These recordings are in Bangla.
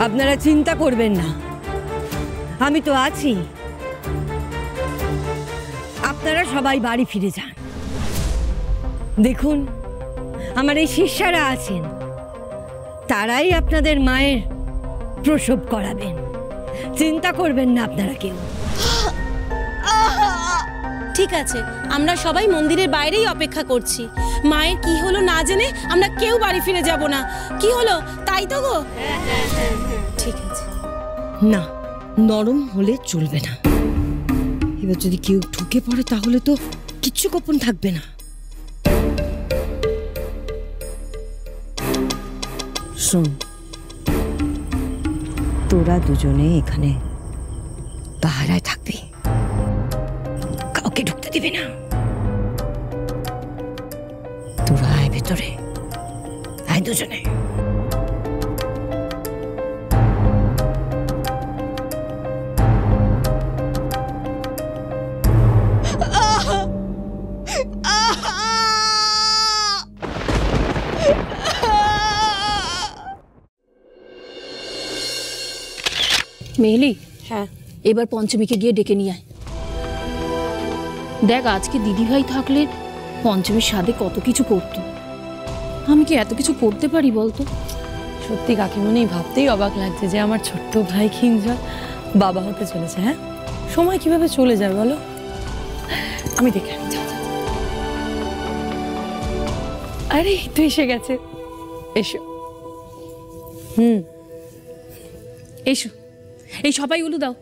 আপনারা চিন্তা করবেন না, আমি তো আছি। আপনারা সবাই বাড়ি ফিরে যান। দেখুন, আমার এই শিষ্যারা আছেন, তারাই আপনাদের মায়ের প্রসব করাবেন। চিন্তা করবেন না আপনারা কেউ। ঠিক আছে, আমরা সবাই মন্দিরের বাইরেই অপেক্ষা করছি। মায়ের কি হলো না জেনে আমরা কেউ বাড়ি ফিরে যাব না। কি হলো তাই তো গো? ঠিক আছে। না, নরম হলে চলবে না। এবার যদি কেউ ঢুকে পড়ে তাহলে তো কিচ্ছু গোপন থাকবে না। শোন, তোরা দুজনে এখানে পাহারায় থাকবি, কাউকে ঢুকতে দিবি না। তোরা আয় ভেতরে, আয় দুজনে। মেহলি, হ্যাঁ, এবার পঞ্চমীকে গিয়ে ডেকে নিয়ে আয়। দেখ, আজকে দিদিভাই থাকলে পঞ্চমীর স্বাদে কত কিছু করতো। আমি কি এত কিছু করতে পারি বলতো? সত্যি কাকিমণি, ভাবতেই অবাক লাগছে যে আমার ছোট্ট ভাই কিঞ্জল বাবা হতে চলেছে। হ্যাঁ, সময় কিভাবে চলে যায় বলো। আমি দেখে আনি। আরে তো এসে গেছে, এসো। এসো, এই সবাই উলু দাও।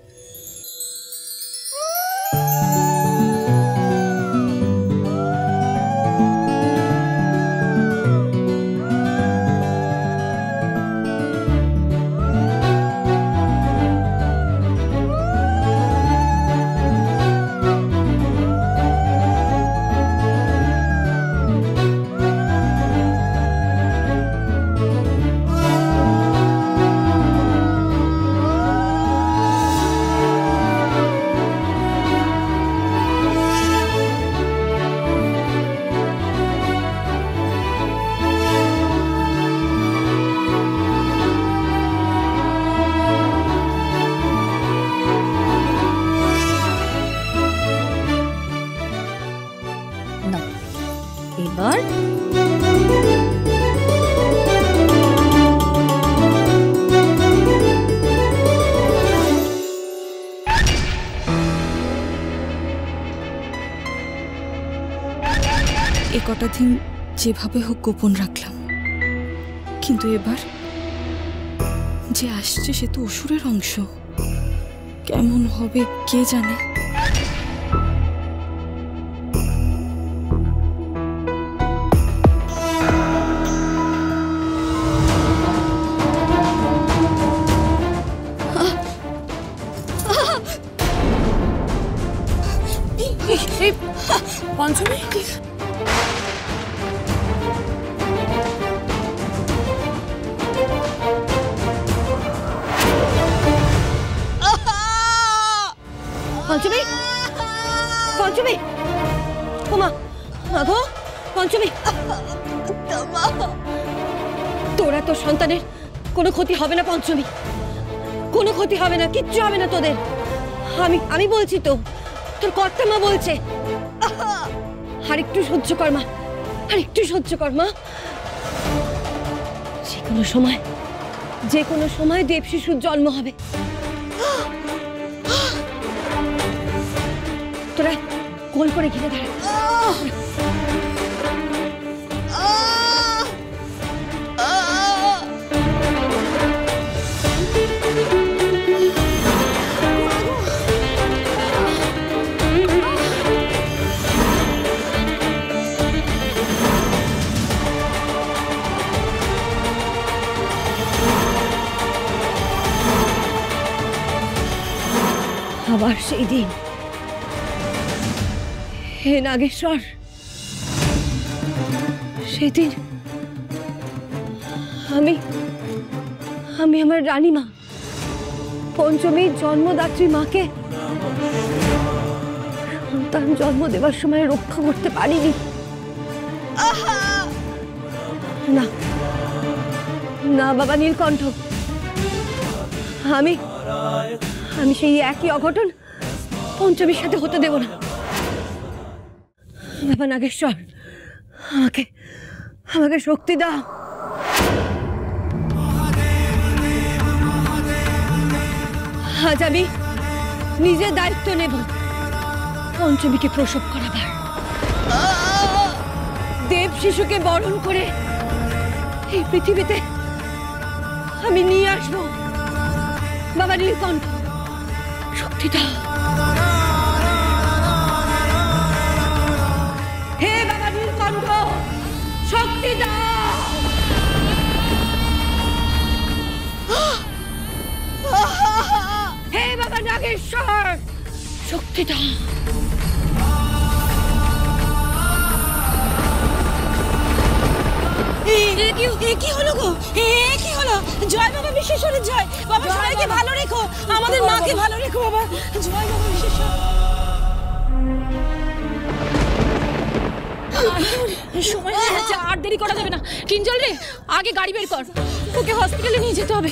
এবার এ কটা দিন যেভাবে হোক গোপন রাখলাম, কিন্তু এবার যে আসছে সে তো অসুরের অংশ। কেমন হবে কে জানে। পঞ্চমী, পঞ্চমী, পঞ্চমী, ওমা, মাগো পঞ্চমী, তোরা তোর সন্তানের কোনো ক্ষতি হবে না পঞ্চমী, কোনো ক্ষতি হবে না, কিচ্ছু হবে না তোদের। আমি বলছি তো, তোর কর্তা মা বলছে। আর একটু সহ্য কর মা, আর একটু সহ্য কর মা। যে কোনো সময় দেব শিশুর জন্ম হবে। তোরা গোল করে ঘিরে দাঁড়া। আবার সেই দিন, হে নাগেশ্বর, সেদিন আমি আমার রানীমা পঞ্চমীর জন্মদাত্রী মাকে সন্তান জন্ম দেওয়ার সময় রক্ষা করতে পারিনি। না না বাবা নীলকণ্ঠ, আমি আমি সেই একই অঘটন পঞ্চমীর সাথে হতে দেব না। বাবা নাগেশ্বর, আমাকে আমাকে শক্তি দাও। আজ আমি নিজের দায়িত্ব নেব পঞ্চমীকে প্রসব করাবার। দেব শিশুকে বরণ করে এই পৃথিবীতে আমি নিয়ে আসবো। বাবা নীলকণ্ঠ, শক্তি দাও। হে বাবা নীলকণ্ঠ, শক্তি দাও। হে বাবা নাগেশ্বর, শক্তি দাও। কি হলো গো? কি হলো? জয় বাবা বিশ্বেশ্বরের জয়। বাবা সবাইকে ভালো রেখো, আমাদের মাকে ভালো রেখো বাবা। জয় বাবা বিশ্বেশ্বর। সময় হয়ে যাচ্ছে, আর দেরি করা যাবে না। কিঞ্জল রে, আগে গাড়ি বের কর, ওকে হসপিটালে নিয়ে যেতে হবে।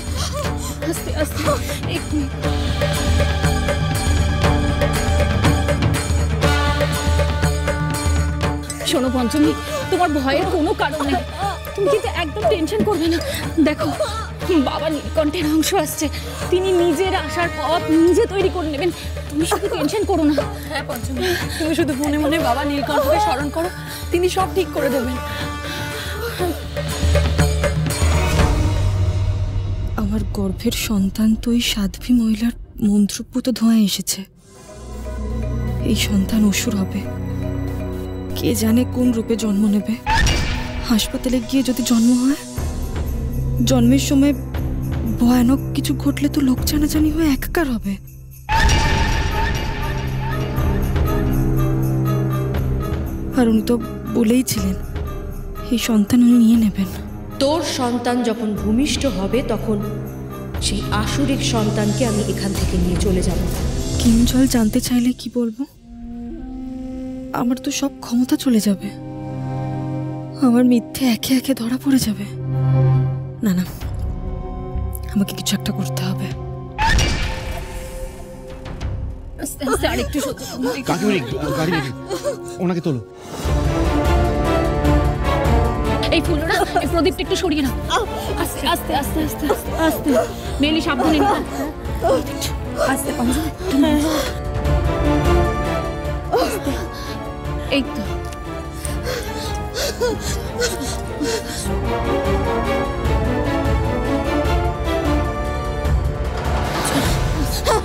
আস্তে আস্তে, এক মিনিট। শোনো পঞ্চমী, তোমার ভয়ের কোনো কারণ নেই, তুমি কিন্তু একদম টেনশন করবে না। দেখো, বাবা নীলকণ্ঠের অংশ আসছে, তিনি নিজের আসার পথ নিজে তৈরি করে নেবেন, তুমি শুধু টেনশন করো না। হ্যাঁ পঞ্চমী, তুমি শুধু মনে মনে বাবা নীলকণ্ঠকে স্মরণ করো, তিনি সব ঠিক করে দেবেন। আমার গর্ভের সন্তান তো এই সাধ্বী মহিলার মন্ত্রপুত ধোঁয়ায় এসেছে। এই সন্তান অসুর হবে, কে জানে কোন রূপে জন্ম নেবে। হাসপাতালে গিয়ে যদি জন্ম হয়, জন্মের সময় ভয়ানক কিছু ঘটলে তো লোক জানাজানি হয়ে একাকার হবে। আর উনি তো বলেই ছিলেন এই সন্তান উনি নিয়ে নেবেন। তোর সন্তান যখন ভূমিষ্ঠ হবে তখন সেই আসুরিক সন্তানকে আমি এখান থেকে নিয়ে চলে যাব। কিঞ্জল জানতে চাইলে কি বলবো? আমার তো সব ক্ষমতা চলে যাবে, আমার মিথ্যে একে একে ধরা পড়ে যাবে। না না, আমাকে কিছু একটা করতে হবে। আস্তে আস্তে আরেকটু সহ্য করো। কাকিমণি, গাড়ি রেখে ওনাকে তোলো। এই ফুলরা, এই প্রদীপটা একটু সরিয়ে নাও। আস্তে আস্তে আস্তে আস্তে আস্তে আস্তে, বেলি সাবধানে নিও। আস্তে পঞ্চমী, এই তো।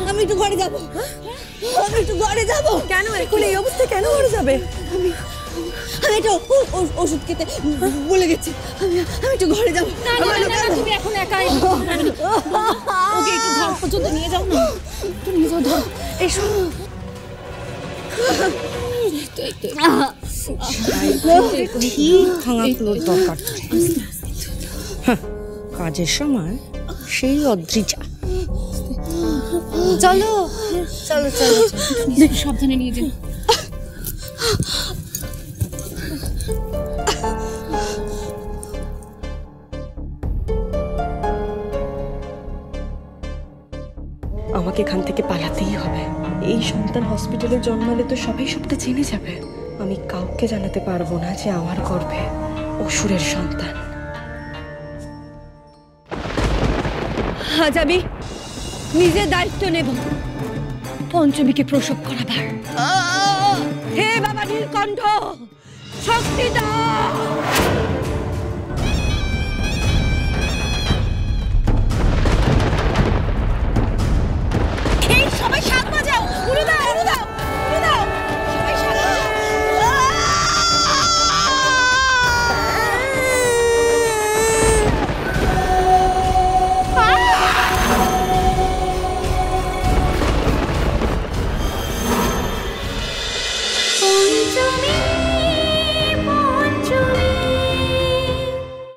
আমি একটু ঘরে যাবো, আমি একটু ঘরে যাবো। কেন এখন এই অবস্থা, কেন ঘরে যাবে? আমি একটু ওষুধ খেতে বলে গেছি, আমি একটু ঘরে যাবো। না না না, তুমি এখন একাই ওকে একটু ঘর পর্যন্ত নিয়ে যাও না, একটু নিয়ে যাও, ধরো। এসো। কাজের সময় সেই অদ্রিজা। চলো চলো চলো, একটু সাবধানে নিয়ে যাও। আমাকে এখান থেকে পালাতেই হবে। এই সন্তান হসপিটালে জন্মালে তো সবাই সবটা জেনে যাবে। আমি কাউকে জানাতে পারবো না যে আমার গর্ভে অসুরের সন্তান। আজ আমি নিজের দায়িত্ব নেব পঞ্চমীকে প্রসব করাবার। হে বাবা নীলকণ্ঠ, শক্তি দাও।